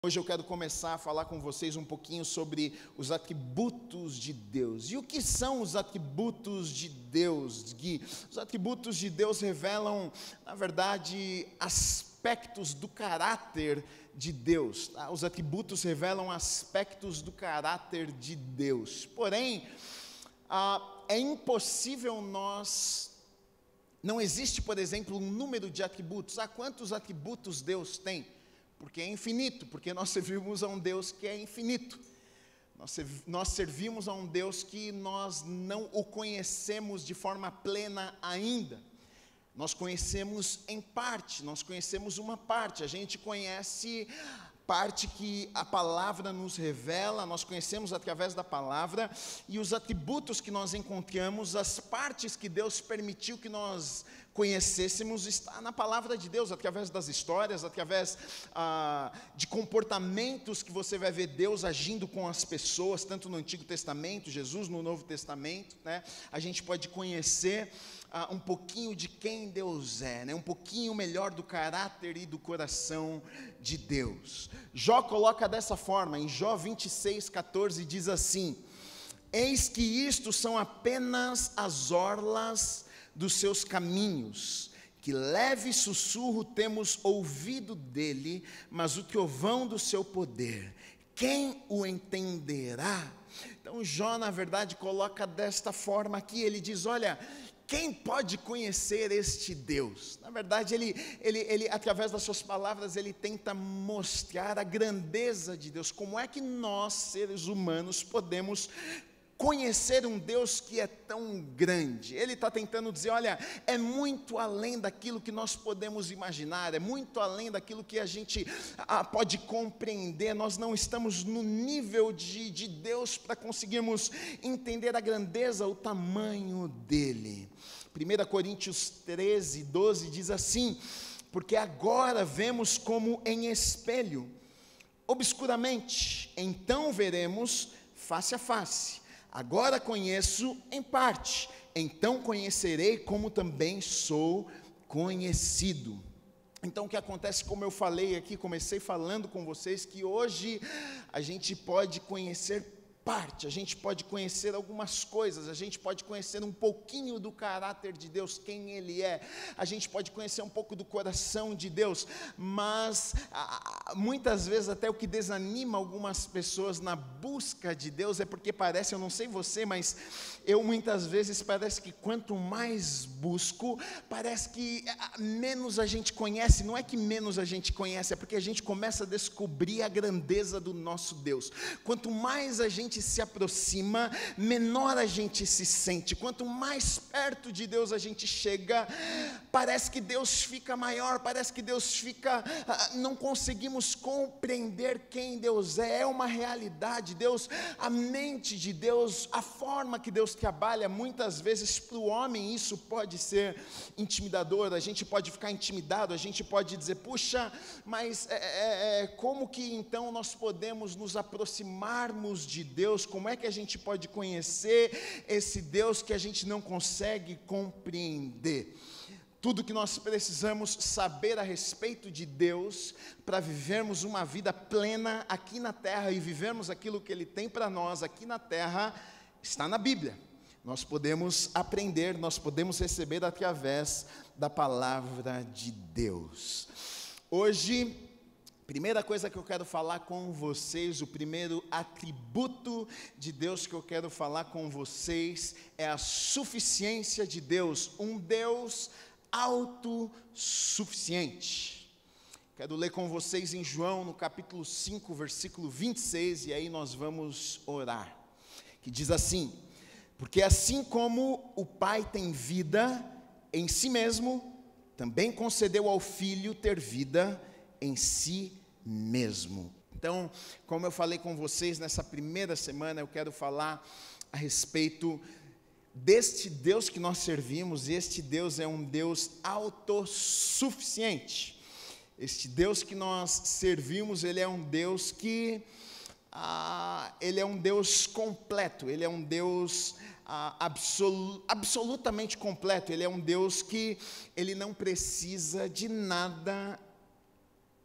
Hoje eu quero começar a falar com vocês um pouquinho sobre os atributos de Deus. E o que são os atributos de Deus, Gui? Os atributos de Deus revelam, na verdade, aspectos do caráter de Deus. Tá? Os atributos revelam aspectos do caráter de Deus. Porém, é impossível não existe, por exemplo, um número de atributos. Quantos atributos Deus tem? Porque é infinito, porque nós servimos a um Deus que é infinito. Nós servimos a um Deus que nós não o conhecemos de forma plena ainda. Nós conhecemos em parte, nós conhecemos uma parte. A gente conhece parte que a palavra nos revela, nós conhecemos através da palavra, e os atributos que nós encontramos, as partes que Deus permitiu que nós conhecêssemos, está na palavra de Deus, através das histórias, através de comportamentos que você vai ver Deus agindo com as pessoas, tanto no Antigo Testamento, Jesus no Novo Testamento, né? A gente pode conhecer um pouquinho de quem Deus é, né? Um pouquinho melhor do caráter e do coração de Deus. Jó coloca dessa forma, em Jó 26:14 diz assim: eis que isto são apenas as orlas dos seus caminhos, que leve sussurro temos ouvido dele, mas o trovão do seu poder, quem o entenderá? Então Jó, na verdade, coloca desta forma aqui, ele diz, olha, quem pode conhecer este Deus? Na verdade, ele através das suas palavras, ele tenta mostrar a grandeza de Deus. Como é que nós, seres humanos, podemos conhecer um Deus que é tão grande? Ele está tentando dizer, olha, é muito além daquilo que nós podemos imaginar, é muito além daquilo que a gente pode compreender. Nós não estamos no nível de Deus para conseguirmos entender a grandeza, o tamanho dele. 1 Coríntios 13:12 diz assim: porque agora vemos como em espelho, obscuramente, então veremos face a face. Agora conheço em parte, então conhecerei como também sou conhecido. Então o que acontece, como eu falei aqui, comecei falando com vocês, que hoje a gente pode conhecer parte, a gente pode conhecer algumas coisas, a gente pode conhecer um pouquinho do caráter de Deus, quem Ele é, a gente pode conhecer um pouco do coração de Deus, mas muitas vezes até o que desanima algumas pessoas na busca de Deus é porque parece, eu não sei você, mas eu muitas vezes parece que quanto mais busco, parece que menos a gente conhece. Não é que menos a gente conhece, é porque a gente começa a descobrir a grandeza do nosso Deus. Quanto mais a gente se aproxima, menor a gente se sente. Quanto mais perto de Deus a gente chega, parece que Deus fica maior, parece que Deus fica, não conseguimos compreender quem Deus é uma realidade. Deus, a mente de Deus, a forma que Deus trabalha, muitas vezes para o homem isso pode ser intimidador, a gente pode ficar intimidado, a gente pode dizer, puxa, mas como que então nós podemos nos aproximarmos de Deus? Como é que a gente pode conhecer esse Deus que a gente não consegue compreender? Tudo que nós precisamos saber a respeito de Deus para vivermos uma vida plena aqui na terra e vivermos aquilo que Ele tem para nós aqui na terra, está na Bíblia. Nós podemos aprender, nós podemos receber através da palavra de Deus. Hoje, primeira coisa que eu quero falar com vocês, o primeiro atributo de Deus que eu quero falar com vocês é a suficiência de Deus, um Deus autossuficiente. Quero ler com vocês em João, no capítulo 5, versículo 26, e aí nós vamos orar, que diz assim: porque assim como o Pai tem vida em si mesmo, também concedeu ao Filho ter vida em si mesmo. Então, como eu falei com vocês nessa primeira semana, eu quero falar a respeito deste Deus que nós servimos. E este Deus é um Deus autossuficiente. Este Deus que nós servimos, Ele é um Deus que Ele é um Deus completo, Ele é um Deus absolutamente completo. Ele é um Deus que Ele não precisa de nada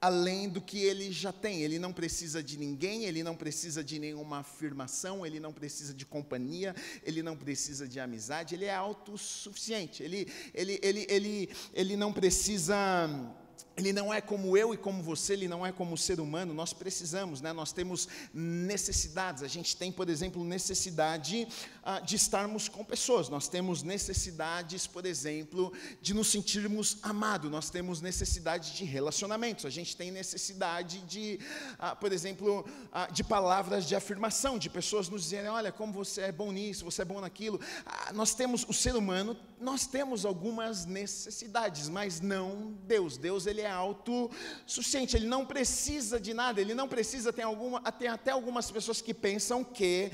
além do que ele já tem. Ele não precisa de ninguém, ele não precisa de nenhuma afirmação, ele não precisa de companhia, ele não precisa de amizade, ele é autossuficiente, ele não precisa... Ele não é como eu e como você, ele não é como o ser humano. Nós precisamos, né? Nós temos necessidades. A gente tem, por exemplo, necessidade de estarmos com pessoas. Nós temos necessidades, por exemplo, de nos sentirmos amados. Nós temos necessidade de relacionamentos. A gente tem necessidade de, por exemplo, de palavras de afirmação, de pessoas nos dizerem, olha, como você é bom nisso, você é bom naquilo. Nós temos, o ser humano, nós temos algumas necessidades, mas não Deus. Deus, ele é autossuficiente, ele não precisa de nada, ele não precisa, tem até algumas pessoas que pensam que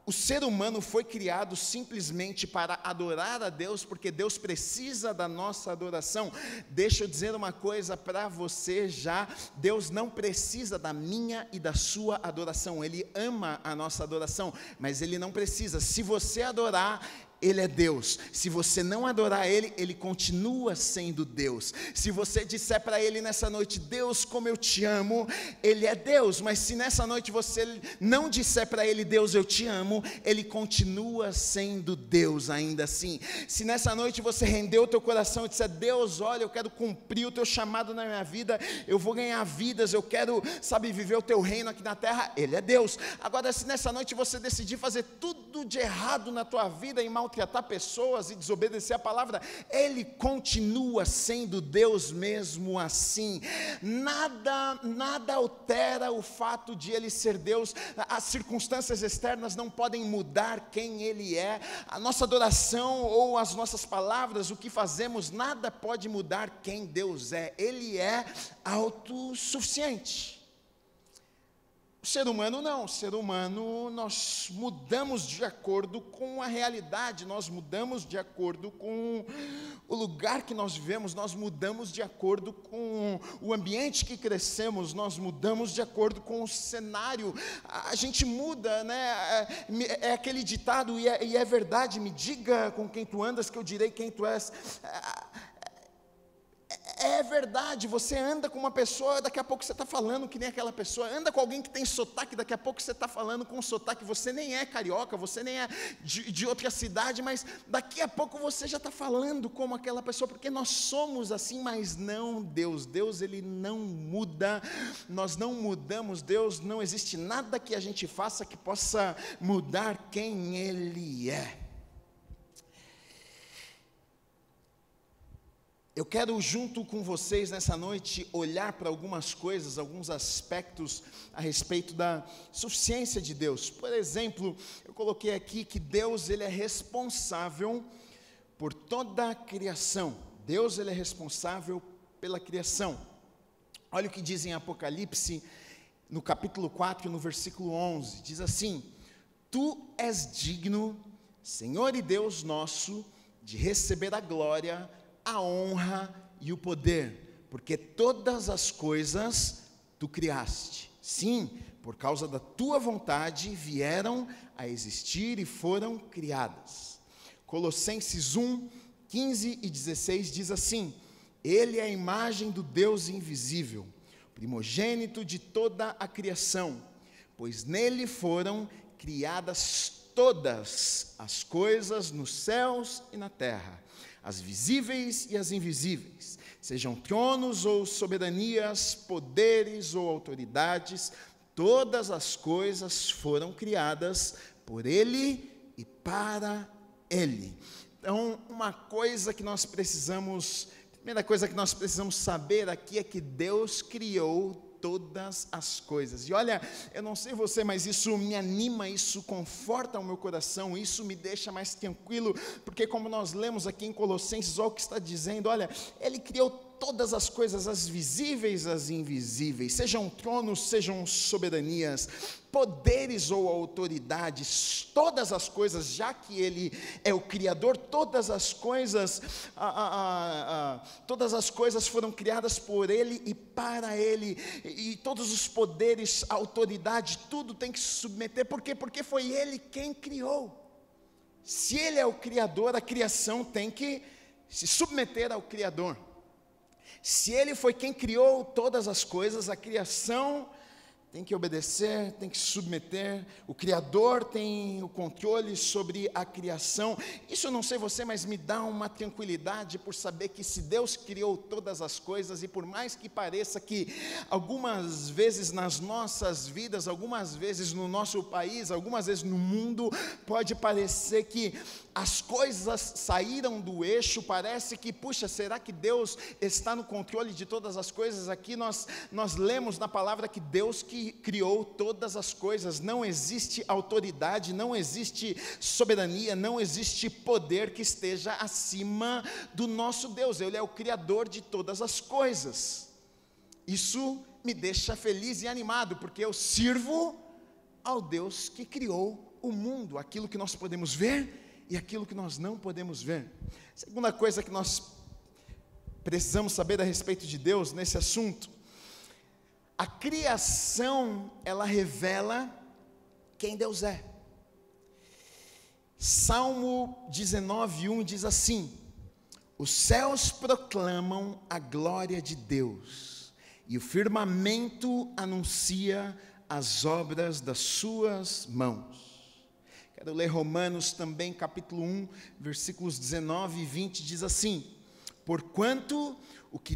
o ser humano foi criado simplesmente para adorar a Deus, porque Deus precisa da nossa adoração. Deixa eu dizer uma coisa para você já, Deus não precisa da minha e da sua adoração, Ele ama a nossa adoração, mas Ele não precisa. Se você adorar, Ele é Deus. Se você não adorar Ele, Ele continua sendo Deus. Se você disser para Ele nessa noite, Deus, como eu te amo, Ele é Deus. Mas se nessa noite você não disser para Ele, Deus, eu te amo, Ele continua sendo Deus ainda assim. Se nessa noite você rendeu o teu coração e disser, Deus, olha, eu quero cumprir o teu chamado na minha vida, eu vou ganhar vidas, eu quero, viver o teu reino aqui na terra, Ele é Deus. Agora, se nessa noite você decidir fazer tudo de errado na tua vida e maltratar pessoas e desobedecer a palavra, Ele continua sendo Deus mesmo assim. Nada altera o fato de Ele ser Deus. As circunstâncias externas não podem mudar quem Ele é. A nossa adoração ou as nossas palavras, o que fazemos, nada pode mudar quem Deus é. Ele é autossuficiente. O ser humano não, o ser humano nós mudamos de acordo com a realidade, nós mudamos de acordo com o lugar que nós vivemos, nós mudamos de acordo com o ambiente que crescemos, nós mudamos de acordo com o cenário, a gente muda, né? É aquele ditado, e é verdade, me diga com quem tu andas que eu direi quem tu és. É verdade, você anda com uma pessoa, daqui a pouco você está falando que nem aquela pessoa, anda com alguém que tem sotaque, daqui a pouco você está falando com sotaque, você nem é carioca, você nem é de outra cidade, mas daqui a pouco você já está falando como aquela pessoa, porque nós somos assim, mas não Deus. Deus, Ele não muda, nós não mudamos, Deus, não existe nada que a gente faça que possa mudar quem Ele é. Eu quero, junto com vocês nessa noite, olhar para algumas coisas, alguns aspectos a respeito da suficiência de Deus. Por exemplo, eu coloquei aqui que Deus, Ele é responsável por toda a criação. Deus, Ele é responsável pela criação. Olha o que diz em Apocalipse, no capítulo 4, no versículo 11. Diz assim, Tu és digno, Senhor e Deus nosso, de receber a glória, a honra e o poder, porque todas as coisas tu criaste. Sim, por causa da tua vontade vieram a existir e foram criadas. Colossenses 1, 15 e 16 diz assim, Ele é a imagem do Deus invisível, primogênito de toda a criação, pois nele foram criadas todas as coisas nos céus e na terra, as visíveis e as invisíveis, sejam tronos ou soberanias, poderes ou autoridades, todas as coisas foram criadas por Ele e para Ele. Então, uma coisa que nós precisamos, a primeira coisa que nós precisamos saber aqui é que Deus criou todas as coisas. E olha, eu não sei você, mas isso me anima, isso conforta o meu coração, isso me deixa mais tranquilo, porque como nós lemos aqui em Colossenses, olha o que está dizendo, olha, Ele criou todas as coisas, as visíveis, as invisíveis, sejam tronos, sejam soberanias, poderes ou autoridades, todas as coisas, já que Ele é o Criador, todas as coisas foram criadas por Ele e para Ele, e todos os poderes, autoridade, tudo tem que se submeter, por quê? Porque foi Ele quem criou. Se Ele é o Criador, a criação tem que se submeter ao Criador. Se Ele foi quem criou todas as coisas, a criação tem que obedecer, tem que se submeter, o Criador tem o controle sobre a criação. Isso eu não sei você, mas me dá uma tranquilidade por saber que se Deus criou todas as coisas, e por mais que pareça que algumas vezes nas nossas vidas, algumas vezes no nosso país, algumas vezes no mundo, pode parecer que as coisas saíram do eixo, parece que, puxa, será que Deus está no controle de todas as coisas? Aqui nós lemos na palavra que Deus que criou todas as coisas, não existe autoridade, não existe soberania, não existe poder que esteja acima do nosso Deus. Ele é o Criador de todas as coisas. Isso me deixa feliz e animado, porque eu sirvo ao Deus que criou o mundo, aquilo que nós podemos ver e aquilo que nós não podemos ver. Segunda coisa que nós precisamos saber a respeito de Deus nesse assunto: a criação, ela revela quem Deus é. Salmo 19:1 diz assim: os céus proclamam a glória de Deus, e o firmamento anuncia as obras das suas mãos. Quero ler Romanos também, capítulo 1, versículos 19 e 20, diz assim: porquanto o que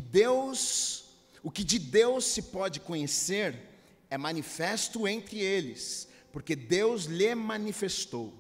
de Deus se pode conhecer é manifesto entre eles, porque Deus lhe manifestou.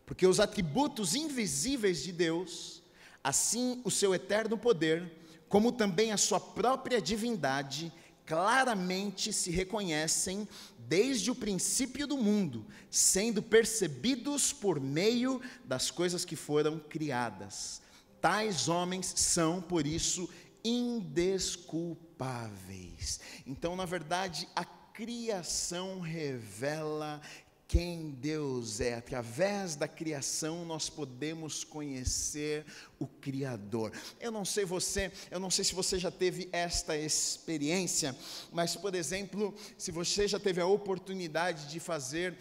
Porque os atributos invisíveis de Deus, assim o seu eterno poder, como também a sua própria divindade, claramente se reconhecem desde o princípio do mundo, sendo percebidos por meio das coisas que foram criadas. Tais homens são, por isso, indesculpáveis. Então, na verdade, a criação revela quem Deus é. Através da criação nós podemos conhecer o Criador. Eu não sei se você já teve esta experiência, mas, por exemplo, se você já teve a oportunidade de fazer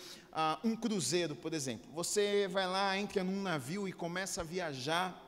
um cruzeiro, por exemplo, você vai lá, entra num navio e começa a viajar.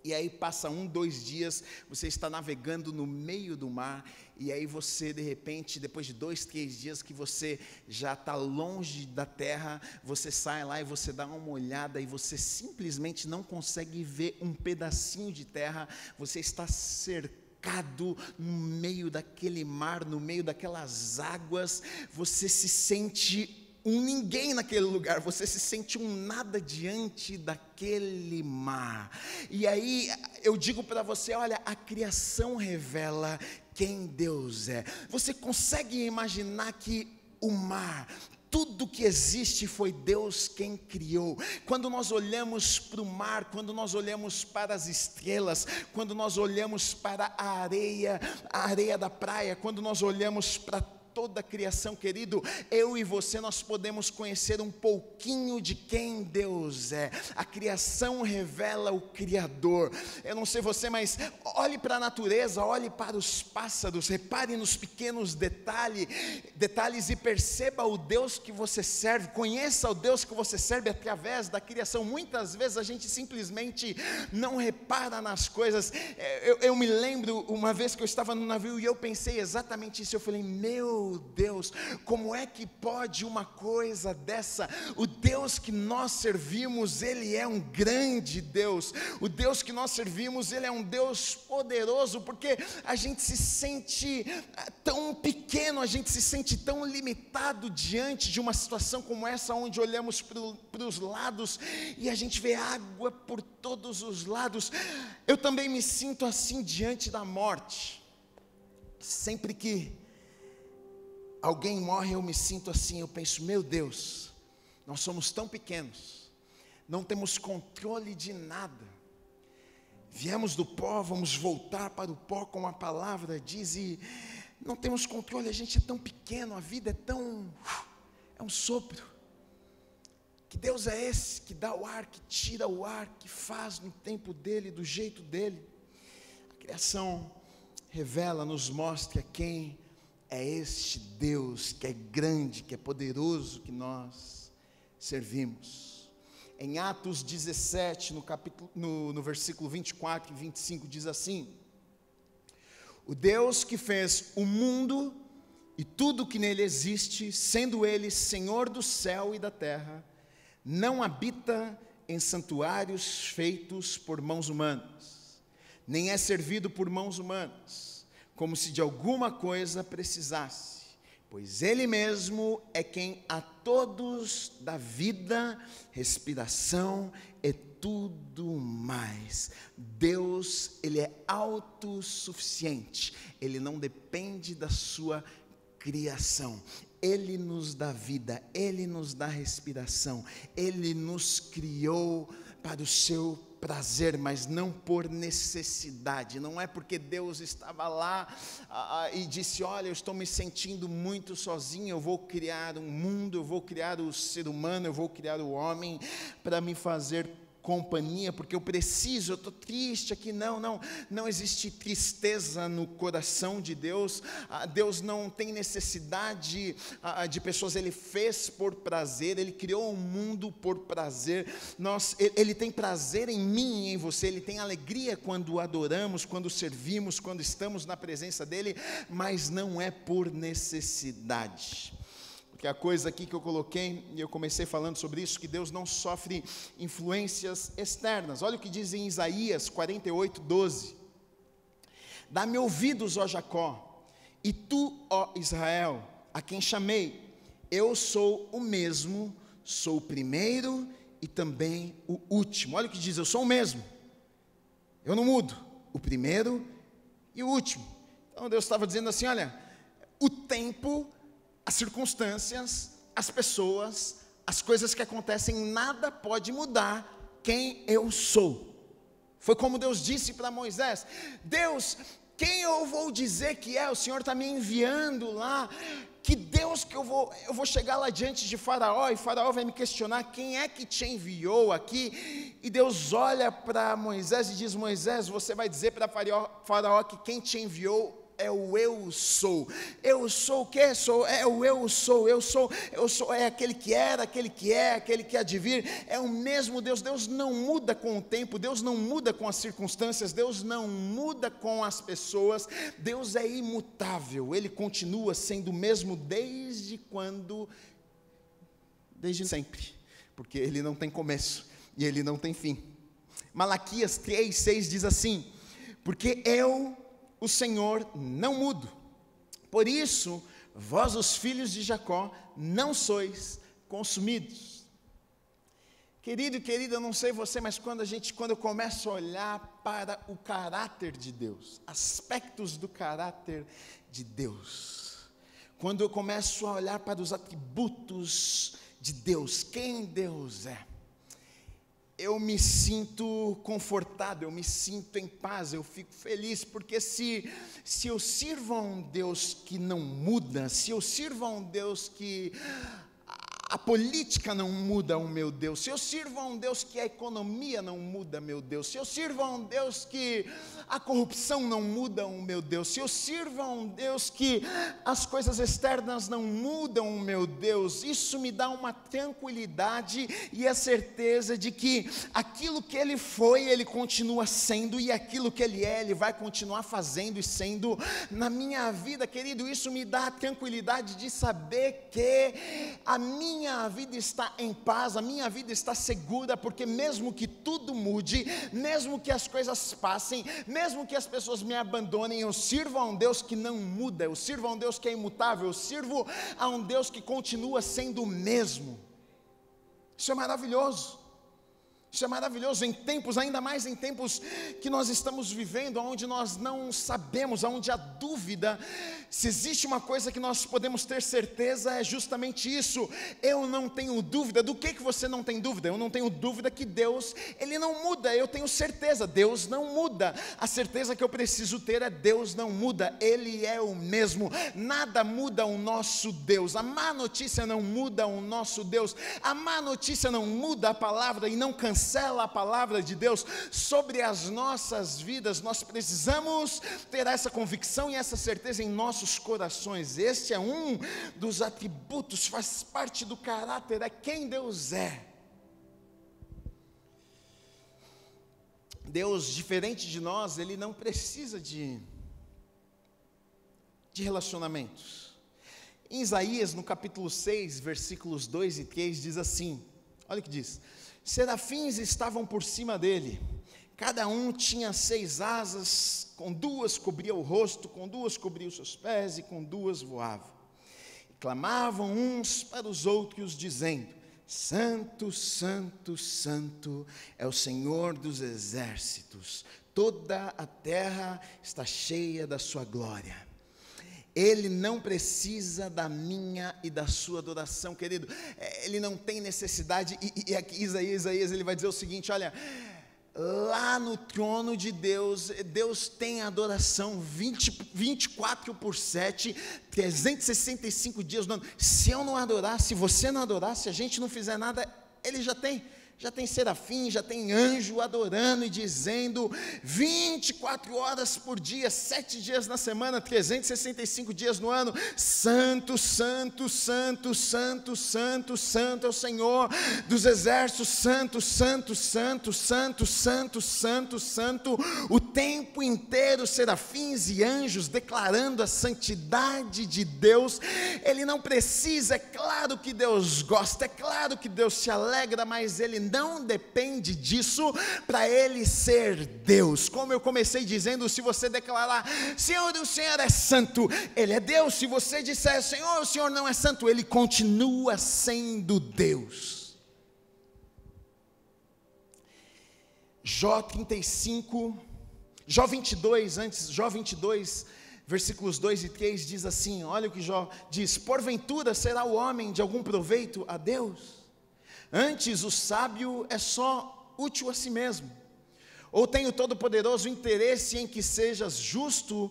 E aí passa 2 dias, você está navegando no meio do mar, e aí você de repente, depois de 2, 3 dias que você já está longe da terra, você sai lá e você dá uma olhada e você simplesmente não consegue ver um pedacinho de terra, você está cercado no meio daquele mar, no meio daquelas águas, você se sente um ninguém naquele lugar, você se sente um nada diante daquele mar. E aí eu digo para você, olha, a criação revela quem Deus é. Você consegue imaginar que o mar, tudo que existe foi Deus quem criou? Quando nós olhamos para o mar, quando nós olhamos para as estrelas, quando nós olhamos para a areia da praia, quando nós olhamos para toda a criação, querido, eu e você, nós podemos conhecer um pouquinho de quem Deus é. A criação revela o Criador. Eu não sei você, mas olhe para a natureza, olhe para os pássaros, repare nos pequenos detalhes e perceba o Deus que você serve, conheça o Deus que você serve através da criação. Muitas vezes a gente simplesmente não repara nas coisas. Eu me lembro uma vez que eu estava no navio e eu pensei exatamente isso. Eu falei, meu Deus, como é que pode uma coisa dessa? O Deus que nós servimos, Ele é um grande Deus. O Deus que nós servimos, Ele é um Deus poderoso, porque a gente se sente tão pequeno, a gente se sente tão limitado diante de uma situação como essa, onde olhamos para os lados e a gente vê água por todos os lados. Eu também me sinto assim diante da morte. Sempre que alguém morre, eu me sinto assim, eu penso, meu Deus, nós somos tão pequenos, não temos controle de nada, viemos do pó, vamos voltar para o pó, como a palavra diz, e não temos controle, a gente é tão pequeno, a vida é um sopro. Que Deus é esse, que dá o ar, que tira o ar, que faz no tempo dele, do jeito dele? A criação revela, nos mostra quem é este Deus que é grande, que é poderoso, que nós servimos. Em Atos 17, no versículo 24 e 25, diz assim: O Deus que fez o mundo e tudo que nele existe, sendo Ele Senhor do céu e da terra, não habita em santuários feitos por mãos humanas, nem é servido por mãos humanas, como se de alguma coisa precisasse, pois Ele mesmo é quem a todos dá vida, respiração e tudo mais. Deus, Ele é autossuficiente, Ele não depende da sua criação. Ele nos dá vida, Ele nos dá respiração, Ele nos criou para o seu prazer, mas não por necessidade. Não é porque Deus estava lá e disse: olha, eu estou me sentindo muito sozinho, eu vou criar um mundo, eu vou criar o ser humano, eu vou criar o homem para me fazer companhia, porque eu preciso, eu estou triste aqui. Não existe tristeza no coração de Deus. Deus não tem necessidade de pessoas, Ele fez por prazer, Ele criou o mundo por prazer. Ele tem prazer em mim e em você, Ele tem alegria quando o adoramos, quando servimos, quando estamos na presença dEle, mas não é por necessidade. Que a coisa aqui que eu coloquei, e eu comecei falando sobre isso, que Deus não sofre influências externas. Olha o que diz em Isaías 48:12. Dá-me ouvidos, ó Jacó, e tu, ó Israel, a quem chamei, eu sou o mesmo, sou o primeiro e também o último. Olha o que diz, eu sou o mesmo, eu não mudo, o primeiro e o último. Então Deus estava dizendo assim: olha, o tempo, as circunstâncias, as pessoas, as coisas que acontecem, nada pode mudar quem eu sou. Foi como Deus disse para Moisés: Deus, quem eu vou dizer que é? O Senhor está me enviando lá. Que Deus que eu vou chegar lá diante de Faraó, e Faraó vai me questionar: quem é que te enviou aqui? E Deus olha para Moisés e diz: Moisés, você vai dizer para Faraó que quem te enviou é o eu sou. Eu sou o que? É o eu sou, é aquele que era, aquele que é, aquele que há de vir. É o mesmo Deus. Deus não muda com o tempo, Deus não muda com as circunstâncias, Deus não muda com as pessoas. Deus é imutável, Ele continua sendo o mesmo desde sempre, porque Ele não tem começo e Ele não tem fim. Malaquias 3:6 diz assim: porque eu, o Senhor, não mudo. Por isso, vós os filhos de Jacó, não sois consumidos. Querido e querida, eu não sei você, mas quando eu começo a olhar para o caráter de Deus, aspectos do caráter de Deus, quando eu começo a olhar para os atributos de Deus, quem Deus é, eu me sinto confortado, eu me sinto em paz, eu fico feliz, porque se eu sirvo a um Deus que não muda, se eu sirvo a um Deus que a política não muda o meu Deus, se eu sirvo a um Deus que a economia não muda meu Deus, se eu sirvo a um Deus que a corrupção não muda o meu Deus, se eu sirvo a um Deus que as coisas externas não mudam o meu Deus, isso me dá uma tranquilidade e a certeza de que aquilo que Ele foi, Ele continua sendo, e aquilo que Ele é, Ele vai continuar fazendo e sendo na minha vida. Querido, isso me dá a tranquilidade de saber que a minha vida está em paz, a minha vida está segura, porque mesmo que tudo mude, mesmo que as coisas passem, mesmo que as pessoas me abandonem, eu sirvo a um Deus que não muda, eu sirvo a um Deus que é imutável, eu sirvo a um Deus que continua sendo o mesmo. Isso é maravilhoso. Isso é maravilhoso em tempos, ainda mais em tempos que nós estamos vivendo, onde nós não sabemos, onde há dúvida. Se existe uma coisa que nós podemos ter certeza, é justamente isso. Eu não tenho dúvida. Do que você não tem dúvida? Eu não tenho dúvida que Deus, Ele não muda. Eu tenho certeza, Deus não muda. A certeza que eu preciso ter é: Deus não muda, Ele é o mesmo. Nada muda o nosso Deus. A má notícia não muda o nosso Deus. A má notícia não muda a palavra e não cancela a palavra de Deus sobre as nossas vidas. Nós precisamos ter essa convicção e essa certeza em nossos corações. Este é um dos atributos, faz parte do caráter, é quem Deus é. Deus, diferente de nós, Ele não precisa de de relacionamentos. Em Isaías, no capítulo 6, versículos 2 e 3, diz assim, olha o que diz: serafins estavam por cima dele, cada um tinha 6 asas, com 2 cobria o rosto, com 2 cobria os seus pés, e com 2 voava. E clamavam uns para os outros, dizendo: Santo, Santo, Santo é o Senhor dos exércitos, toda a terra está cheia da sua glória. Ele não precisa da minha e da sua adoração, querido. Ele não tem necessidade. E aqui Isaías ele vai dizer o seguinte: olha, lá no trono de Deus, Deus tem adoração 24/7, 365 dias no ano. Se eu não adorar, se você não adorar, se a gente não fizer nada, Ele já tem serafim, já tem anjo adorando e dizendo 24 horas por dia, 7 dias na semana, 365 dias no ano: Santo, Santo, Santo, Santo, Santo, Santo é o Senhor dos exércitos, Santo, Santo, Santo, Santo, Santo, Santo, Santo, o tempo inteiro, serafins e anjos declarando a santidade de Deus. Ele não precisa, é claro que Deus gosta, é claro que Deus se alegra, mas Ele não depende disso para Ele ser Deus. Como eu comecei dizendo, se você declarar: Senhor, o Senhor é santo, Ele é Deus. Se você disser: Senhor, o Senhor não é santo, Ele continua sendo Deus. Jó 22, versículos 2 e 3 diz assim, olha o que Jó diz: porventura será o homem de algum proveito a Deus? Antes o sábio é só útil a si mesmo. Ou tem o Todo-Poderoso interesse em que sejas justo,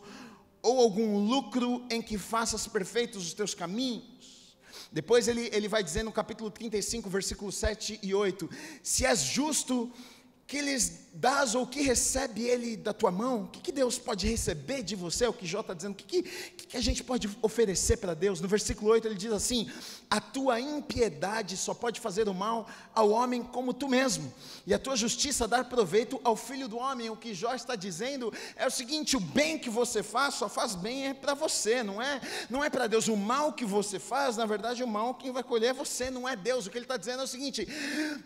ou algum lucro em que faças perfeitos os teus caminhos? Depois ele vai dizer no capítulo 35, versículos 7 e 8: se és justo, que lhes dás ou que recebe ele da tua mão? O que Deus pode receber de você? É o que Jó está dizendo. O que a gente pode oferecer para Deus? No versículo 8 ele diz assim: a tua impiedade só pode fazer o mal ao homem como tu mesmo, e a tua justiça dar proveito ao filho do homem. O que Jó está dizendo é o seguinte: o bem que você faz, só faz bem para você, não é para Deus. O mal que você faz, na verdade o mal quem vai colher é você, não é Deus. O que ele está dizendo é o seguinte: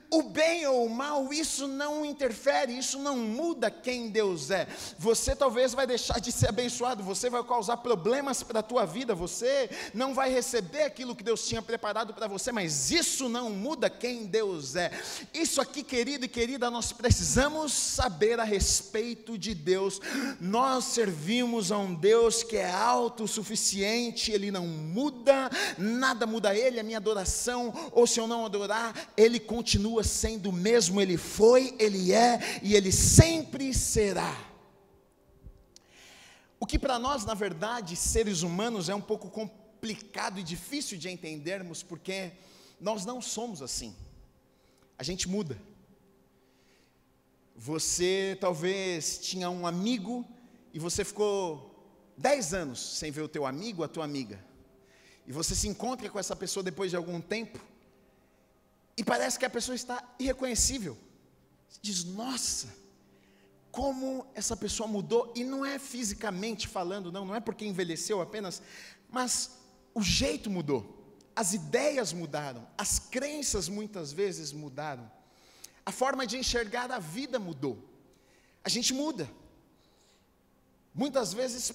o bem ou o mal, isso não interfere, isso não muda quem Deus é. Você talvez vai deixar de ser abençoado, você vai causar problemas para a tua vida, você não vai receber aquilo que Deus tinha preparado para você, mas isso não muda quem Deus é. Isso aqui, querido e querida, nós precisamos saber a respeito de Deus. Nós servimos a um Deus que é autossuficiente, Ele não muda, nada muda Ele. A minha adoração, ou se eu não adorar, Ele continua sendo o mesmo. Ele foi, Ele é e Ele sempre será. O que para nós, na verdade, seres humanos, é um pouco complicado e difícil de entendermos, porque nós não somos assim. A gente muda. Você talvez tinha um amigo e você ficou 10 anos sem ver o teu amigo, a tua amiga, e você se encontra com essa pessoa depois de algum tempo, e parece que a pessoa está irreconhecível. Você diz: nossa, como essa pessoa mudou. E não é fisicamente falando, não é porque envelheceu apenas, mas o jeito mudou, as ideias mudaram, as crenças muitas vezes mudaram, a forma de enxergar a vida mudou. A gente muda, muitas vezes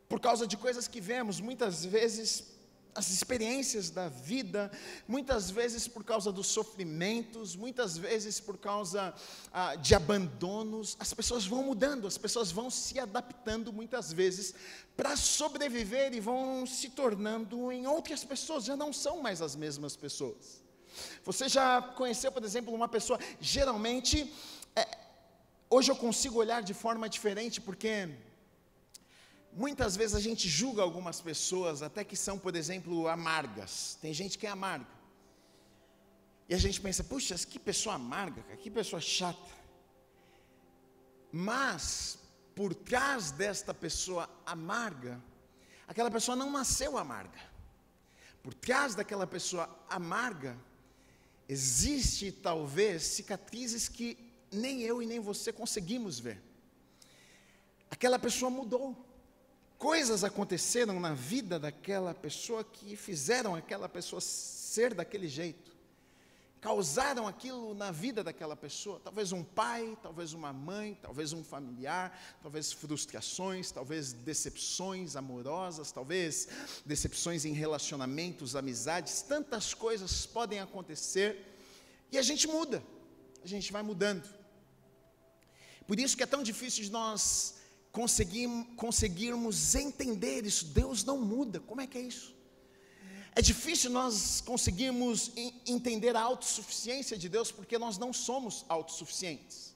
por causa de coisas que vemos, muitas vezes as experiências da vida, muitas vezes por causa dos sofrimentos, muitas vezes por causa de abandonos. As pessoas vão mudando, as pessoas vão se adaptando muitas vezes para sobreviver e vão se tornando em outras pessoas, já não são mais as mesmas pessoas. Você já conheceu, por exemplo, uma pessoa, geralmente, hoje eu consigo olhar de forma diferente, porque muitas vezes a gente julga algumas pessoas, até que são, por exemplo, amargas. Tem gente que é amarga, e a gente pensa: puxa, que pessoa amarga, que pessoa chata. Mas, por trás desta pessoa amarga, aquela pessoa não nasceu amarga. Por trás daquela pessoa amarga, existe talvez cicatrizes que nem eu e nem você conseguimos ver. Aquela pessoa mudou. coisas aconteceram na vida daquela pessoa que fizeram aquela pessoa ser daquele jeito, causaram aquilo na vida daquela pessoa, talvez um pai, talvez uma mãe, talvez um familiar, talvez frustrações, talvez decepções amorosas, talvez decepções em relacionamentos, amizades, tantas coisas podem acontecer, e a gente muda, a gente vai mudando. Por isso que é tão difícil de nós conseguirmos entender isso. Deus não muda, como é que é isso? É difícil nós conseguirmos entender a autossuficiência de Deus, porque nós não somos autossuficientes.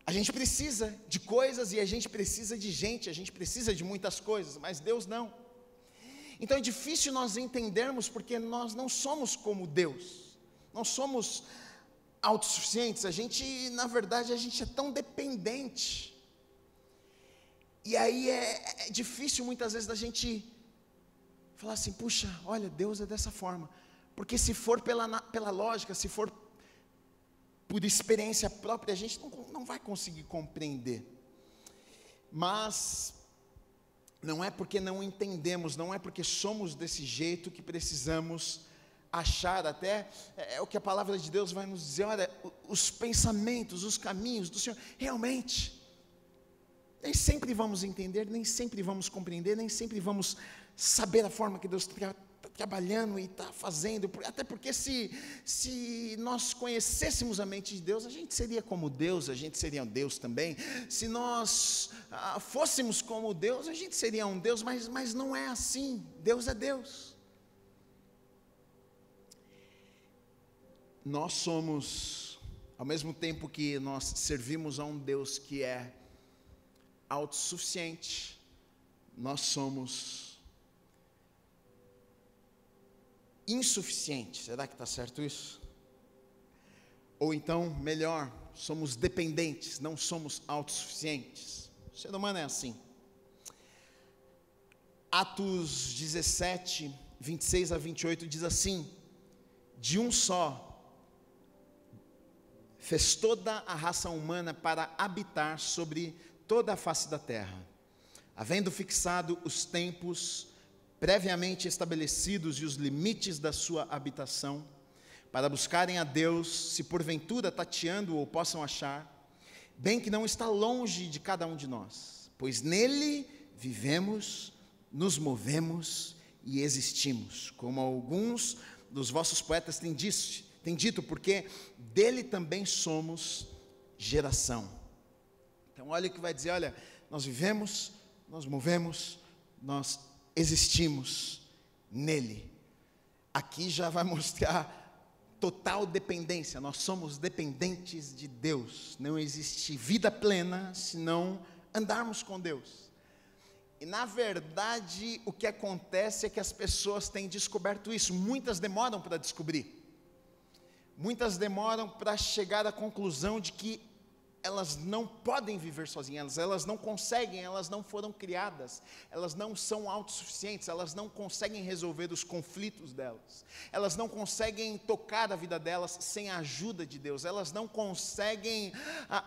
A gente precisa de coisas e a gente precisa de gente, a gente precisa de muitas coisas, mas Deus não. Então é difícil nós entendermos, porque nós não somos como Deus, não somos autossuficientes, na verdade, a gente é tão dependente. E aí é difícil muitas vezes da gente falar assim, puxa, olha, Deus é dessa forma, porque se for pela lógica, se for por experiência própria, a gente não vai conseguir compreender. Mas não é porque não entendemos, não é porque somos desse jeito que precisamos achar, até é o que a palavra de Deus vai nos dizer, olha, os pensamentos, os caminhos do Senhor, realmente, nem sempre vamos entender, nem sempre vamos compreender, nem sempre vamos saber a forma que Deus está trabalhando e está fazendo, até porque se nós conhecêssemos a mente de Deus, a gente seria como Deus, a gente seria um Deus também. Se nós fôssemos como Deus, a gente seria um Deus, mas não é assim. Deus é Deus. Nós somos, ao mesmo tempo que nós servimos a um Deus que é autossuficiente, nós somos insuficientes. Será que está certo isso? Ou então, melhor, somos dependentes, não somos autossuficientes. O ser humano é assim. Atos 17, 26 a 28 diz assim: de um só fez toda a raça humana para habitar sobre toda a face da terra, havendo fixado os tempos previamente estabelecidos e os limites da sua habitação, para buscarem a Deus, se porventura tateando-o possam achar, bem que não está longe de cada um de nós, pois nele vivemos, nos movemos e existimos, como alguns dos vossos poetas têm dito, porque dele também somos geração. Então olha o que vai dizer, olha, nós vivemos, nós movemos, nós existimos nele. Aqui já vai mostrar total dependência, nós somos dependentes de Deus, não existe vida plena se não andarmos com Deus. E na verdade o que acontece é que as pessoas têm descoberto isso, muitas demoram para descobrir, muitas demoram para chegar à conclusão de que elas não podem viver sozinhas, elas não conseguem, elas não foram criadas, elas não são autossuficientes, elas não conseguem resolver os conflitos delas, elas não conseguem tocar a vida delas sem a ajuda de Deus, elas não conseguem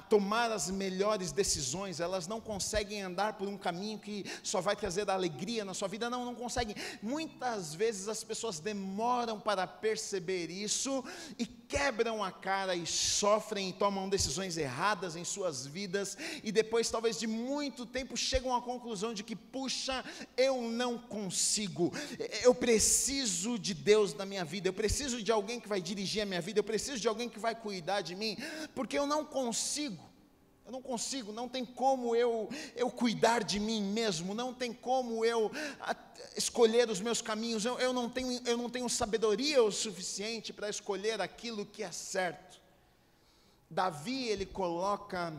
tomar as melhores decisões, elas não conseguem andar por um caminho que só vai trazer alegria na sua vida, não conseguem. Muitas vezes as pessoas demoram para perceber isso e quebram a cara e sofrem e tomam decisões erradas em suas vidas, e depois talvez de muito tempo chegam à conclusão de que, puxa, eu não consigo, eu preciso de Deus na minha vida, eu preciso de alguém que vai dirigir a minha vida, eu preciso de alguém que vai cuidar de mim, porque eu não consigo, não tem como eu cuidar de mim mesmo, não tem como eu escolher os meus caminhos, eu não tenho sabedoria o suficiente para escolher aquilo que é certo. Davi, ele coloca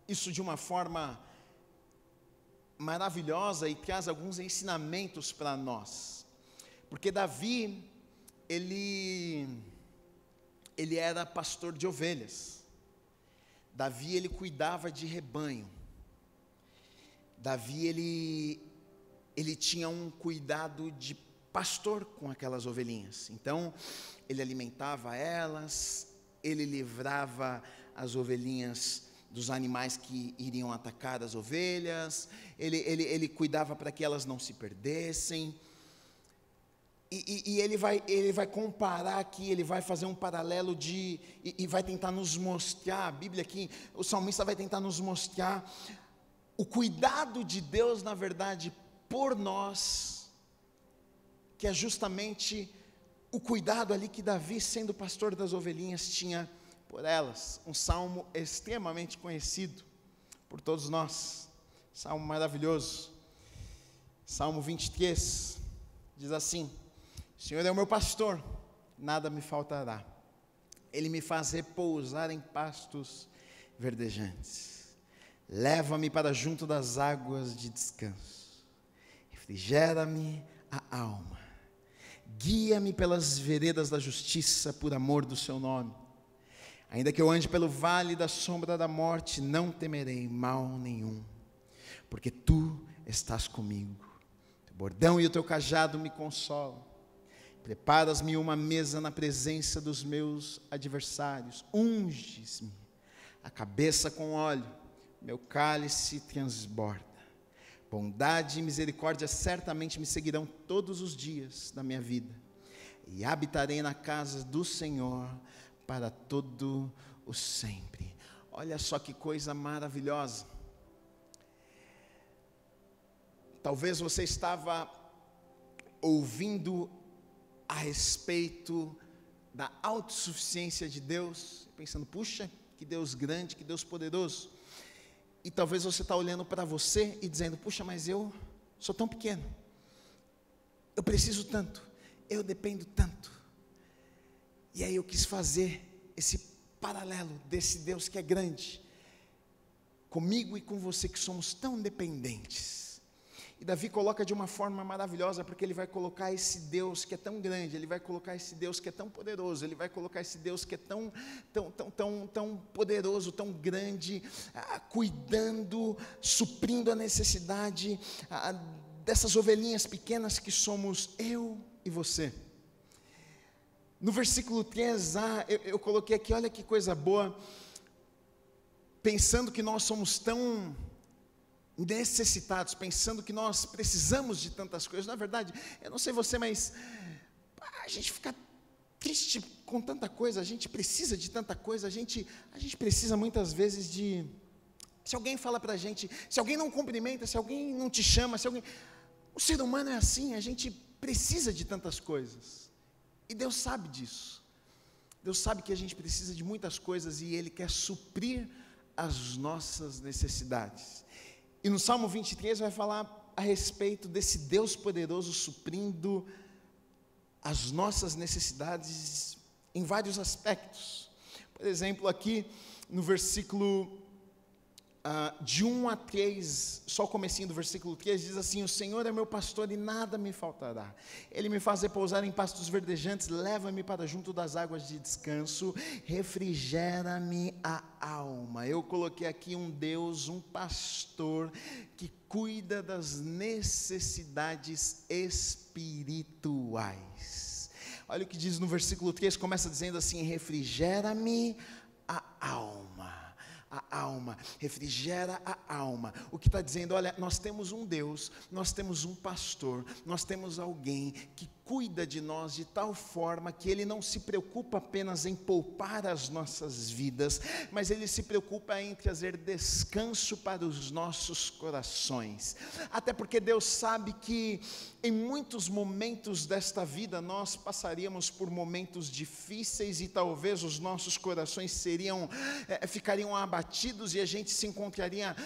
isso de uma forma maravilhosa e traz alguns ensinamentos para nós, porque Davi, ele era pastor de ovelhas. Davi, ele cuidava de rebanho. Davi, ele tinha um cuidado de pastor com aquelas ovelhinhas. Então, ele alimentava elas, ele livrava as ovelhinhas dos animais que iriam atacar as ovelhas, ele cuidava para que elas não se perdessem. E ele vai comparar aqui, ele vai fazer um paralelo e vai tentar nos mostrar, a Bíblia aqui, o salmista vai tentar nos mostrar o cuidado de Deus, na verdade, por nós, que é justamente o cuidado ali que Davi, sendo pastor das ovelhinhas, tinha por elas. Um salmo extremamente conhecido por todos nós, salmo maravilhoso, Salmo 23, diz assim: o Senhor é o meu pastor, nada me faltará. Ele me faz repousar em pastos verdejantes. Leva-me para junto das águas de descanso. Refrigera-me a alma. Guia-me pelas veredas da justiça, por amor do seu nome. Ainda que eu ande pelo vale da sombra da morte, não temerei mal nenhum, porque tu estás comigo. Teu bordão e o teu cajado me consolam. Preparas-me uma mesa na presença dos meus adversários. Unges-me a cabeça com óleo, meu cálice transborda. Bondade e misericórdia certamente me seguirão todos os dias da minha vida, e habitarei na casa do Senhor para todo o sempre. Olha só que coisa maravilhosa. Talvez você estava ouvindo a respeito da autossuficiência de Deus, pensando, puxa, que Deus grande, que Deus poderoso. E talvez você está olhando para você e dizendo, puxa, mas eu sou tão pequeno, eu preciso tanto, eu dependo tanto. E aí eu quis fazer esse paralelo desse Deus que é grande, comigo e com você que somos tão dependentes. E Davi coloca de uma forma maravilhosa, porque ele vai colocar esse Deus que é tão grande, ele vai colocar esse Deus que é tão poderoso, ele vai colocar esse Deus que é tão poderoso, tão grande, cuidando, suprindo a necessidade dessas ovelhinhas pequenas que somos eu e você. No versículo 3a, eu coloquei aqui, olha que coisa boa, pensando que nós somos tão necessitados, pensando que nós precisamos de tantas coisas. Na verdade, eu não sei você, mas a gente fica triste com tanta coisa, a gente precisa de tanta coisa, a gente precisa muitas vezes de, se alguém fala para a gente, se alguém não cumprimenta, se alguém não te chama, o ser humano é assim, a gente precisa de tantas coisas, e Deus sabe disso. Deus sabe que a gente precisa de muitas coisas, e Ele quer suprir as nossas necessidades. E no Salmo 23 vai falar a respeito desse Deus poderoso suprindo as nossas necessidades em vários aspectos. Por exemplo, aqui no versículo de 1 a 3, só o comecinho do versículo 3, diz assim: o Senhor é meu pastor e nada me faltará. Ele me faz repousar em pastos verdejantes, leva-me para junto das águas de descanso, refrigera-me a alma. Eu coloquei aqui um Deus, um pastor, que cuida das necessidades espirituais. Olha o que diz no versículo 3, começa dizendo assim: refrigera-me a alma. A alma, refrigera a alma. O que está dizendo, olha, nós temos um Deus, nós temos um pastor, nós temos alguém que cuida de nós de tal forma que Ele não se preocupa apenas em poupar as nossas vidas, mas Ele se preocupa em trazer descanso para os nossos corações. Até porque Deus sabe que em muitos momentos desta vida nós passaríamos por momentos difíceis e talvez os nossos corações ficariam abatidos e a gente se encontraria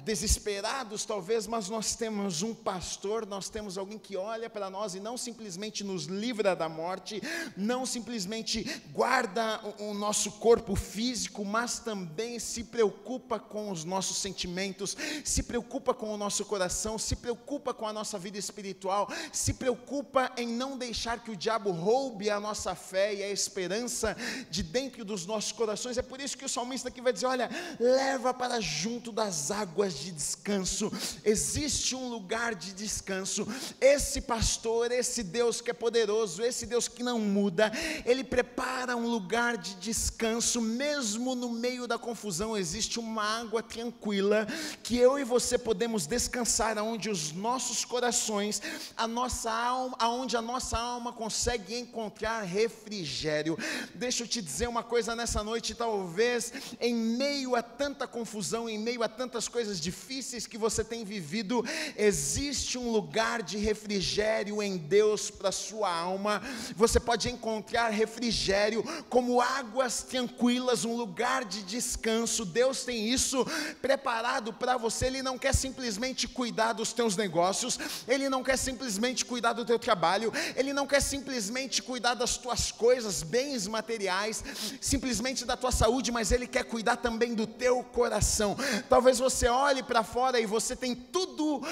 desesperados talvez, mas nós temos um pastor, nós temos alguém que olha para nós e não simplesmente nos livra da morte, não simplesmente guarda o nosso corpo físico, mas também se preocupa com os nossos sentimentos, se preocupa com o nosso coração, se preocupa com a nossa vida espiritual, se preocupa em não deixar que o diabo roube a nossa fé e a esperança de dentro dos nossos corações. É por isso que o salmista aqui vai dizer, olha, leva para junto das águas de descanso. Existe um lugar de descanso. Esse pastor, esse Deus que é poderoso, esse Deus que não muda, Ele prepara um lugar de descanso, mesmo no meio da confusão, existe uma água tranquila, que eu e você podemos descansar, onde os nossos corações, a nossa alma, aonde a nossa alma consegue encontrar refrigério. Deixa eu te dizer uma coisa nessa noite, talvez em meio a tanta confusão, em meio a tantas coisas difíceis que você tem vivido, existe um lugar de refrigério em Deus para a sua alma. Você pode encontrar refrigério como águas tranquilas, um lugar de descanso. Deus tem isso preparado para você. Ele não quer simplesmente cuidar dos teus negócios, Ele não quer simplesmente cuidar do teu trabalho, Ele não quer simplesmente cuidar das tuas coisas, bens materiais, simplesmente da tua saúde, mas Ele quer cuidar também do teu coração. Talvez você olhe para fora e você tem tudo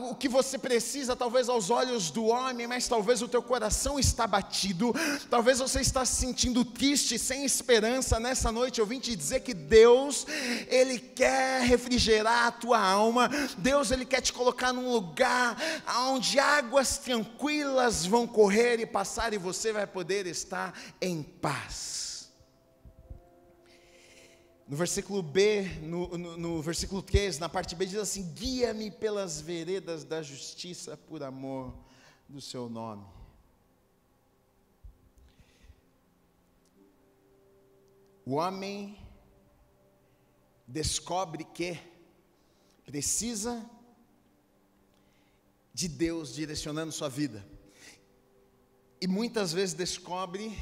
o que você precisa, talvez aos olhos do homem, mas talvez o teu coração está batido, talvez você está se sentindo triste, sem esperança. Nessa noite eu vim te dizer que Deus, Ele quer refrigerar a tua alma. Deus, Ele quer te colocar num lugar onde águas tranquilas vão correr e passar, e você vai poder estar em paz. No versículo B, no versículo 3, na parte B, diz assim: guia-me pelas veredas da justiça, por amor do seu nome. O homem descobre que precisa de Deus direcionando sua vida, e muitas vezes descobre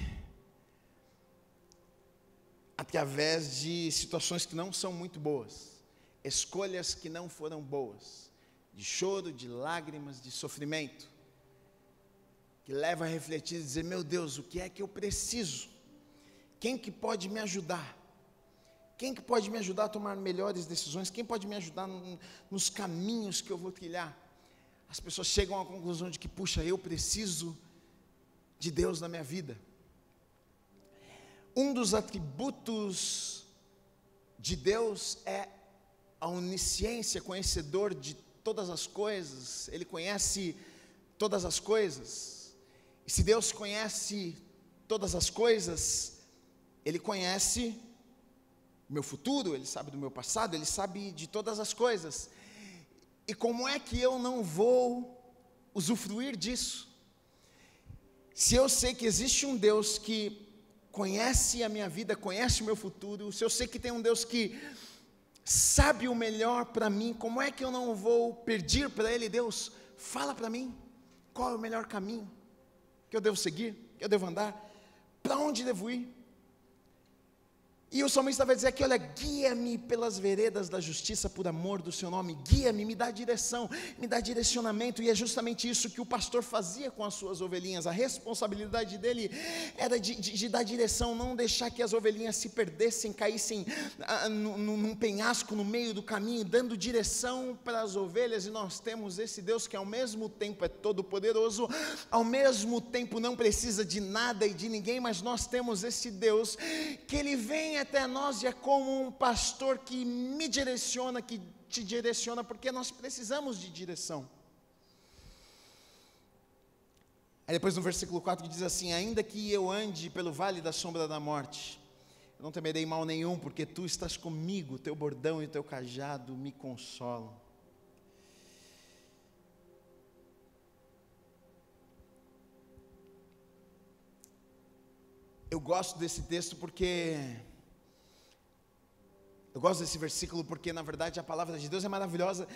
através de situações que não são muito boas, escolhas que não foram boas, de choro, de lágrimas, de sofrimento, que leva a refletir e dizer: meu Deus, o que é que eu preciso? Quem que pode me ajudar? Quem que pode me ajudar a tomar melhores decisões? Quem pode me ajudar nos caminhos que eu vou trilhar? As pessoas chegam à conclusão de que, puxa, eu preciso de Deus na minha vida. Um dos atributos de Deus é a onisciência, conhecedor de todas as coisas. Ele conhece todas as coisas. E se Deus conhece todas as coisas, Ele conhece o meu futuro, Ele sabe do meu passado, Ele sabe de todas as coisas. E como é que eu não vou usufruir disso? Se eu sei que existe um Deus que conhece a minha vida, conhece o meu futuro, se eu sei que tem um Deus que sabe o melhor para mim, como é que eu não vou pedir para Ele: Deus, fala para mim, qual é o melhor caminho que eu devo seguir, que eu devo andar, para onde devo ir? E o salmista vai dizer aqui: olha, guia-me pelas veredas da justiça, por amor do seu nome. Guia-me, me dá direção, me dá direcionamento. E é justamente isso que o pastor fazia com as suas ovelhinhas. A responsabilidade dele era de dar direção, não deixar que as ovelhinhas se perdessem, caíssem num penhasco no meio do caminho, dando direção para as ovelhas. E nós temos esse Deus que ao mesmo tempo é todo poderoso, ao mesmo tempo não precisa de nada e de ninguém, mas nós temos esse Deus que Ele vem até nós e é como um pastor que me direciona, que te direciona, porque nós precisamos de direção. Aí depois no versículo 4 diz assim: ainda que eu ande pelo vale da sombra da morte, eu não temerei mal nenhum, porque tu estás comigo, teu bordão e o teu cajado me consolam. Eu gosto desse texto porque eu gosto desse versículo porque, na verdade, a palavra de Deus é maravilhosa.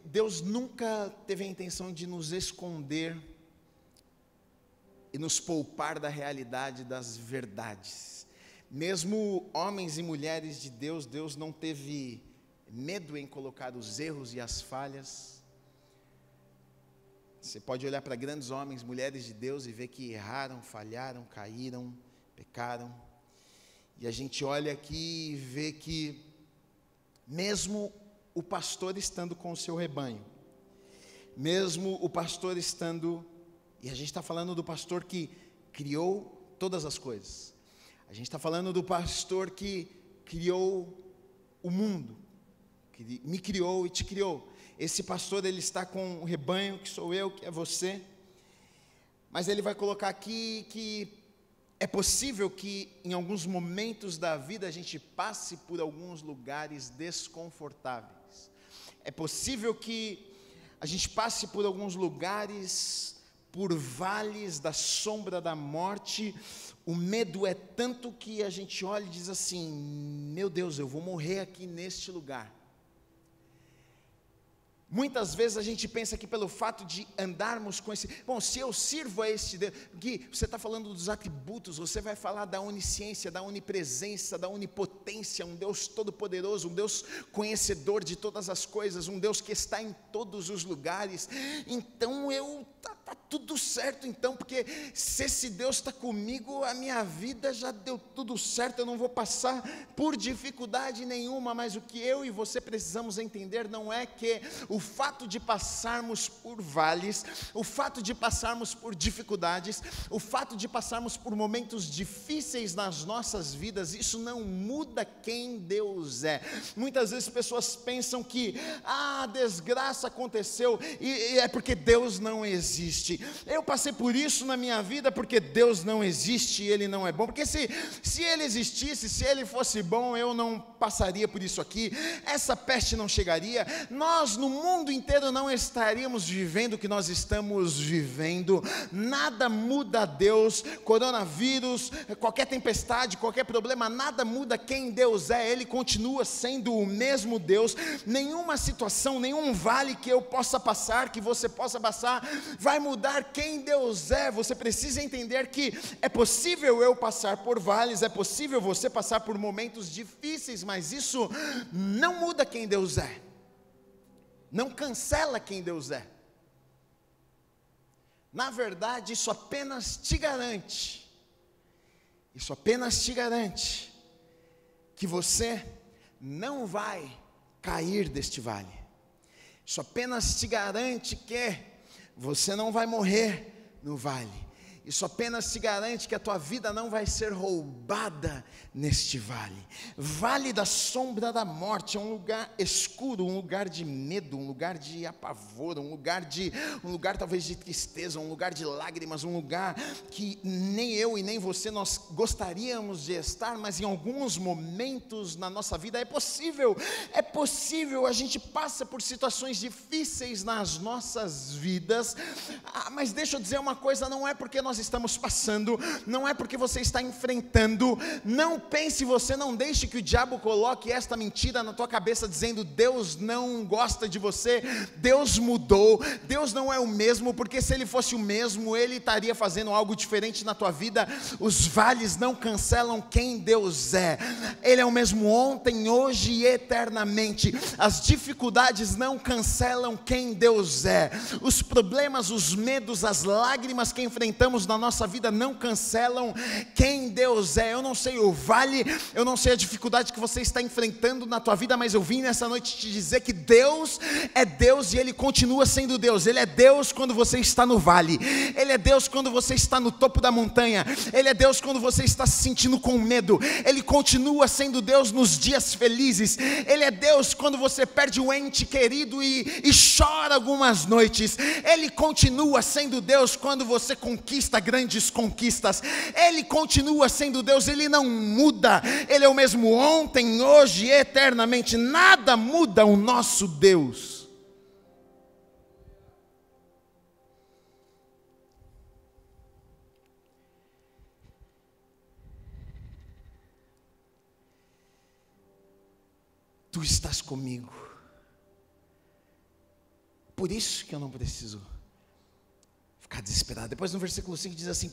Deus nunca teve a intenção de nos esconder e nos poupar da realidade das verdades. Mesmo homens e mulheres de Deus, Deus não teve medo em colocar os erros e as falhas. Você pode olhar para grandes homens, mulheres de Deus e ver que erraram, falharam, caíram, pecaram. E a gente olha aqui e vê que mesmo o pastor estando com o seu rebanho, mesmo o pastor estando, e a gente está falando do pastor que criou todas as coisas, a gente está falando do pastor que criou o mundo, que me criou e te criou. Esse pastor, ele está com o rebanho, que sou eu, que é você. Mas ele vai colocar aqui que é possível que em alguns momentos da vida a gente passe por alguns lugares desconfortáveis. É possível que a gente passe por alguns lugares, por vales da sombra da morte. O medo é tanto que a gente olha e diz assim: meu Deus, eu vou morrer aqui neste lugar. Muitas vezes a gente pensa que pelo fato de andarmos com esse... Bom, se eu sirvo a este Deus... Gui, você está falando dos atributos, você vai falar da onisciência, da onipresença, da onipotência, um Deus todo-poderoso, um Deus conhecedor de todas as coisas, um Deus que está em todos os lugares. Então tá tudo certo então, porque se esse Deus está comigo, a minha vida já deu tudo certo, eu não vou passar por dificuldade nenhuma. Mas o que eu e você precisamos entender não é que o fato de passarmos por vales, o fato de passarmos por dificuldades, o fato de passarmos por momentos difíceis nas nossas vidas, isso não muda quem Deus é. Muitas vezes pessoas pensam que a desgraça aconteceu e é porque Deus não existe. Eu passei por isso na minha vida porque Deus não existe e Ele não é bom. Porque se Ele existisse, se Ele fosse bom, eu não passaria por isso aqui, essa peste não chegaria, nós no mundo inteiro não estaríamos vivendo o que nós estamos vivendo. Nada muda a Deus. Coronavírus, qualquer tempestade, qualquer problema, nada muda quem Deus é. Ele continua sendo o mesmo Deus. Nenhuma situação, nenhum vale que eu possa passar, que você possa passar, vai mudar quem Deus é. Você precisa entender que é possível eu passar por vales, é possível você passar por momentos difíceis, mas isso não muda quem Deus é, não cancela quem Deus é. Na verdade, isso apenas te garante que você não vai cair deste vale. Isso apenas te garante que você não vai morrer no vale. Isso apenas te garante que a tua vida não vai ser roubada neste vale. Vale da sombra da morte é um lugar escuro, um lugar de medo, um lugar de apavoro, um lugar talvez de tristeza, um lugar de lágrimas, um lugar que nem eu e nem você nós gostaríamos de estar, mas em alguns momentos na nossa vida é possível, a gente passa por situações difíceis nas nossas vidas, mas deixa eu dizer uma coisa, não é porque nós estamos passando, não é porque você está enfrentando, não pense, você não deixe que o diabo coloque esta mentira na tua cabeça, dizendo Deus não gosta de você, Deus mudou, Deus não é o mesmo, porque se Ele fosse o mesmo, Ele estaria fazendo algo diferente na tua vida. Os vales não cancelam quem Deus é, Ele é o mesmo ontem, hoje e eternamente. As dificuldades não cancelam quem Deus é, os problemas, os medos, as lágrimas que enfrentamos na nossa vida não cancelam quem Deus é. Eu não sei o vale, eu não sei a dificuldade que você está enfrentando na tua vida, mas eu vim nessa noite te dizer que Deus é Deus e Ele continua sendo Deus. Ele é Deus quando você está no vale, Ele é Deus quando você está no topo da montanha, Ele é Deus quando você está se sentindo com medo, Ele continua sendo Deus nos dias felizes, Ele é Deus quando você perde um ente querido e chora algumas noites, Ele continua sendo Deus quando você conquista grandes conquistas, Ele continua sendo Deus, Ele não muda, Ele é o mesmo ontem, hoje e eternamente, nada muda o nosso Deus. Tu estás comigo, por isso que eu não preciso ficar desesperado. Depois no versículo 5 diz assim: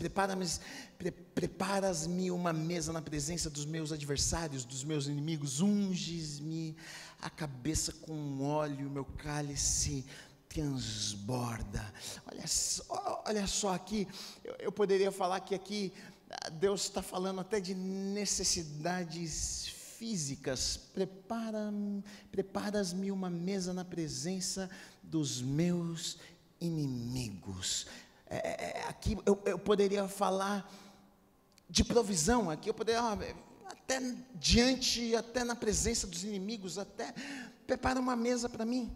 preparas-me uma mesa na presença dos meus adversários, dos meus inimigos, unges-me a cabeça com óleo, meu cálice transborda. Olha só aqui, eu poderia falar que aqui Deus está falando até de necessidades físicas. Preparas-me uma mesa na presença dos meus inimigos. Aqui eu poderia falar de provisão, aqui eu poderia até até na presença dos inimigos, até prepara uma mesa para mim,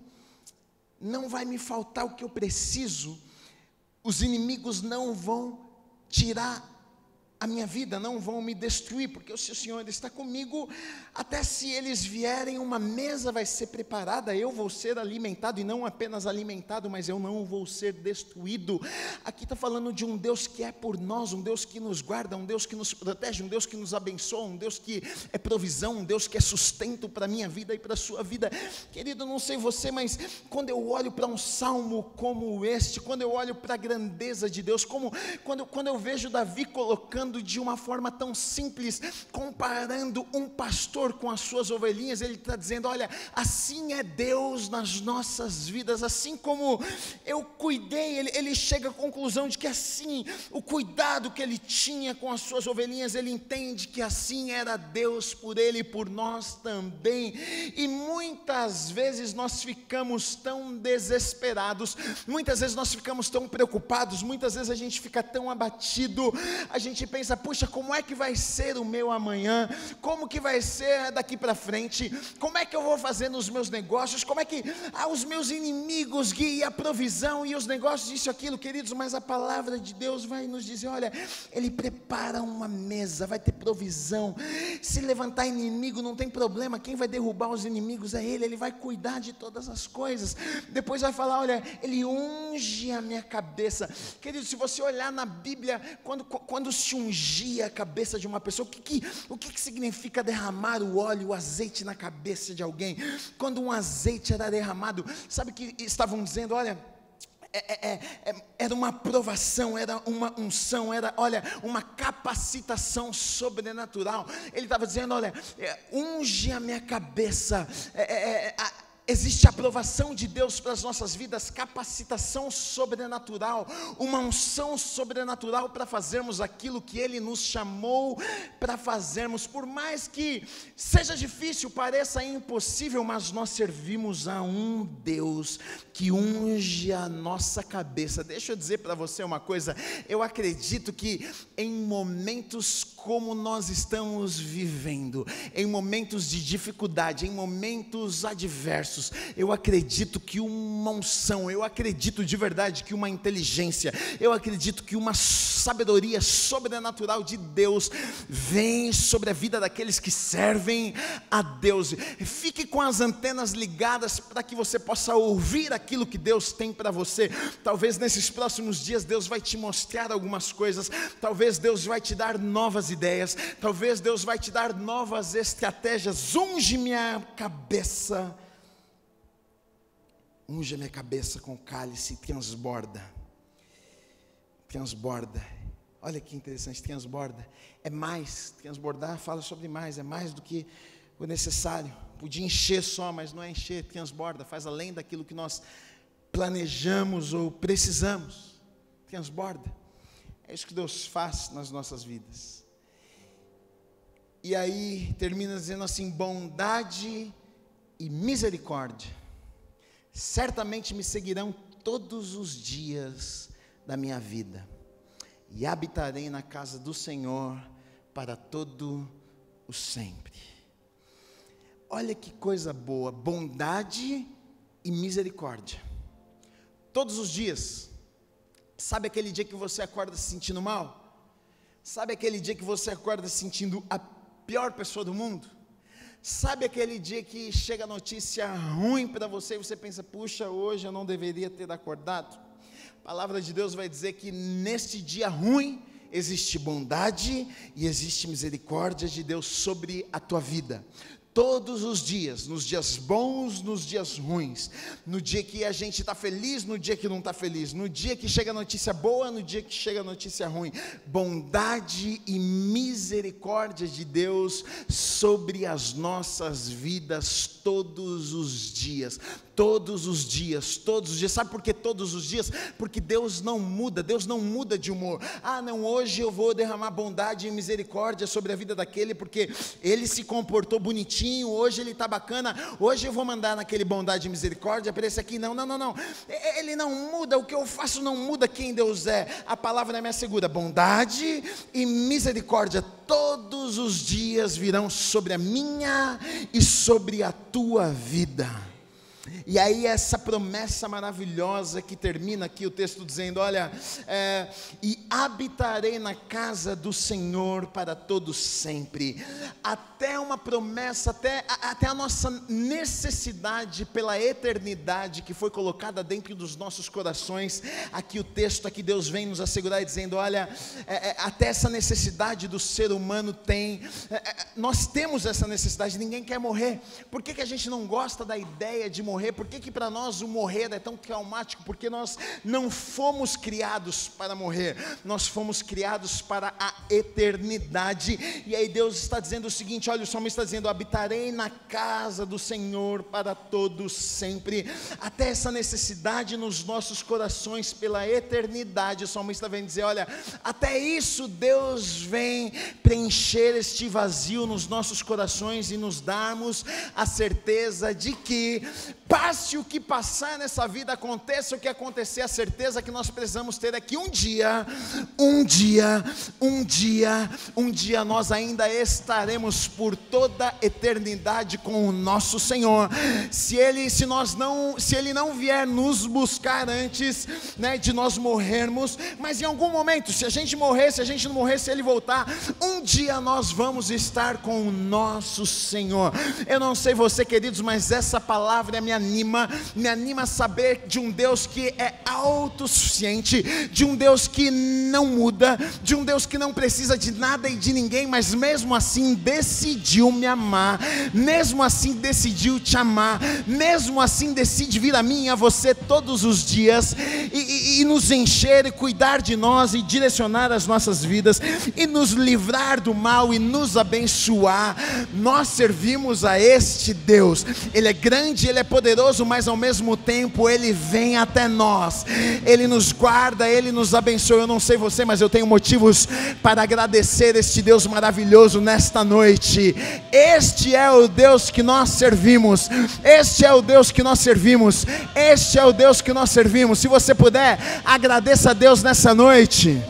não vai me faltar o que eu preciso, os inimigos não vão tirar a minha vida, não vão me destruir, porque o Senhor está comigo. Até se eles vierem, uma mesa vai ser preparada, eu vou ser alimentado, e não apenas alimentado, mas eu não vou ser destruído. Aqui está falando de um Deus que é por nós, um Deus que nos guarda, um Deus que nos protege, um Deus que nos abençoa, um Deus que é provisão, um Deus que é sustento para a minha vida e para a sua vida. Querido, não sei você, mas quando eu olho para um salmo como este, quando eu olho para a grandeza de Deus, quando eu vejo Davi colocando de uma forma tão simples, comparando um pastor com as suas ovelhinhas, ele está dizendo: olha, assim é Deus nas nossas vidas, assim como eu cuidei, ele chega à conclusão de que assim, o cuidado que ele tinha com as suas ovelhinhas, ele entende que assim era Deus por ele e por nós também. E muitas vezes nós ficamos tão desesperados, muitas vezes nós ficamos tão preocupados, muitas vezes a gente fica tão abatido, a gente pensa: puxa, como é que vai ser o meu amanhã? Como que vai ser daqui para frente? Como é que eu vou fazer nos meus negócios? Como é que os meus inimigos, e a provisão e os negócios, isso e aquilo, queridos? Mas a palavra de Deus vai nos dizer: olha, Ele prepara uma mesa, vai ter provisão. Se levantar inimigo, não tem problema, quem vai derrubar os inimigos é Ele vai cuidar de todas as coisas. Depois vai falar: olha, Ele unge a minha cabeça. Querido, se você olhar na Bíblia, quando se ungia a cabeça de uma pessoa, o que significa derramar o óleo, o azeite na cabeça de alguém? Quando um azeite era derramado, sabe o que estavam dizendo? Olha, era uma aprovação, era uma unção, era, olha, uma capacitação sobrenatural. Ele estava dizendo: olha, unge a minha cabeça. Existe a aprovação de Deus para as nossas vidas, capacitação sobrenatural, uma unção sobrenatural para fazermos aquilo que Ele nos chamou para fazermos. Por mais que seja difícil, pareça impossível, mas nós servimos a um Deus que unge a nossa cabeça. Deixa eu dizer para você uma coisa: eu acredito que em momentos como nós estamos vivendo, em momentos de dificuldade, em momentos adversos, eu acredito que uma unção, eu acredito de verdade que uma inteligência, eu acredito que uma sabedoria sobrenatural de Deus vem sobre a vida daqueles que servem a Deus. Fique com as antenas ligadas para que você possa ouvir aquilo que Deus tem para você. Talvez nesses próximos dias Deus vai te mostrar algumas coisas, talvez Deus vai te dar novas ideias, talvez Deus vai te dar novas estratégias. Unge minha cabeça, unge a minha cabeça com cálice, transborda. Olha que interessante, transborda. É mais, transbordar fala sobre mais, é mais do que o necessário. Podia encher só, mas não é encher, transborda, faz além daquilo que nós planejamos ou precisamos. Transborda. É isso que Deus faz nas nossas vidas. E aí termina dizendo assim: bondade e misericórdia certamente me seguirão todos os dias da minha vida, e habitarei na casa do Senhor para todo o sempre. Olha que coisa boa, bondade e misericórdia, todos os dias. Sabe aquele dia que você acorda se sentindo mal? Sabe aquele dia que você acorda se sentindo a pior pessoa do mundo? Sabe aquele dia que chega a notícia ruim para você e você pensa: puxa, hoje eu não deveria ter acordado? A palavra de Deus vai dizer que neste dia ruim existe bondade e existe misericórdia de Deus sobre a tua vida. Todos os dias, nos dias bons, nos dias ruins, no dia que a gente está feliz, no dia que não está feliz, no dia que chega a notícia boa, no dia que chega a notícia ruim, bondade e misericórdia de Deus sobre as nossas vidas todos os dias. Todos os dias, todos os dias. Sabe por que todos os dias? Porque Deus não muda de humor. Ah, não, hoje eu vou derramar bondade e misericórdia sobre a vida daquele, porque ele se comportou bonitinho, hoje ele está bacana, hoje eu vou mandar naquele bondade e misericórdia para esse aqui. Não. Ele não muda, o que eu faço não muda quem Deus é. A palavra me assegura: bondade e misericórdia todos os dias virão sobre a minha e sobre a tua vida. E aí essa promessa maravilhosa que termina aqui o texto dizendo, olha, e habitarei na casa do Senhor para todo sempre. Até uma promessa, até a nossa necessidade pela eternidade que foi colocada dentro dos nossos corações. Aqui o texto, aqui Deus vem nos assegurar dizendo, olha, até essa necessidade do ser humano tem, nós temos essa necessidade, ninguém quer morrer. Por que a gente não gosta da ideia de morrer? Por que para nós o morrer é tão traumático? Porque nós não fomos criados para morrer, nós fomos criados para a eternidade. E aí Deus está dizendo o seguinte, olha, o salmista está dizendo, habitarei na casa do Senhor para todos sempre. Até essa necessidade nos nossos corações pela eternidade, o salmista vem dizer, olha, até isso Deus vem preencher este vazio nos nossos corações e nos darmos a certeza de que, passe o que passar nessa vida, aconteça o que acontecer, a certeza que nós precisamos ter é que um dia nós ainda estaremos por toda a eternidade com o nosso Senhor. Se Ele não vier nos buscar antes, né, de nós morrermos, mas em algum momento, se a gente morrer, se a gente não morrer, se Ele voltar, um dia nós vamos estar com o nosso Senhor. Eu não sei você, queridos, mas essa palavra me anima a saber de um Deus que é autossuficiente, de um Deus que não muda, de um Deus que não precisa de nada e de ninguém, mas mesmo assim decidiu me amar, mesmo assim decidiu te amar, mesmo assim decide vir a mim e a você todos os dias e nos encher e cuidar de nós e direcionar as nossas vidas e nos livrar do mal e nos abençoar. Nós servimos a este Deus. Ele é grande, Ele é poderoso, mas ao mesmo tempo Ele vem até nós, Ele nos guarda, Ele nos abençoa. Eu não sei você, mas eu tenho motivos para agradecer este Deus maravilhoso nesta noite. Este é o Deus que nós servimos, este é o Deus que nós servimos, este é o Deus que nós servimos. Se você puder, agradeça a Deus nessa noite.